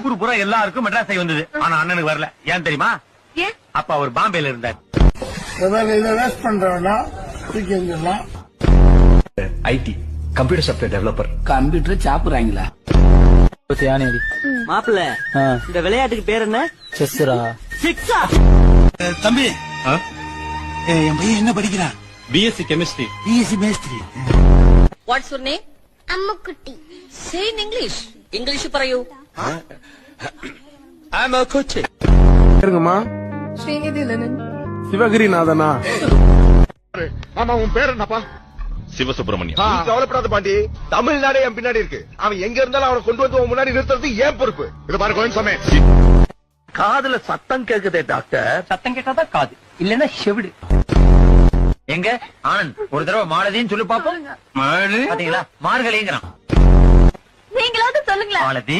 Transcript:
ஊரு பூரா எல்லாருக்கும் மெட்ராஸை வந்தது. ஆனா அண்ணனுக்கு வரல. ஏன் தெரியுமா? அப்ப அவர் பாம்பேல இருந்தார். IT computer software developer. Computer சாப்பிடுறாங்களா? மாப்பிள்ள இந்த விளையாட்டுக்கு பேர் என்ன? செஸ்ஸரா? சிக்ஸா? தம்பி என் பையன் என்ன படிக்கிறான்? BSc chemistry. பிஎஸ்சி மேஸ்திரி. What's your name? Ammukutty. Say in English. English പറയൂ. I'm a coach. இருங்கம்மா. சிவகிரிநாதனா? ஆமா, உன் பேர் என்னப்பா? சிவசுப்ரமணியம். கவலைப்படாத பாண்டி, தமிழ்நாடே என் பின்னாடி இருக்கு. அவன் எங்க இருந்தாலும் அவனை கொண்டு வந்து உன் முன்னாடி நிறுத்துறது ஏன் பொறுப்பு. இது பாரு கோயின்சாமி, காதுல சத்தம் கேக்குதே டாக்டர். சத்தம் கேட்டாதான் காது, இல்லன்னா செவிடு. எங்க ஆனந்த் ஒரு தடவை மாலதின்னு சொல்லு பாப்போம். பாத்தீங்களா, மார்கழிங்கிறான். நீங்களாவது சொல்லுங்களேன். மாலதி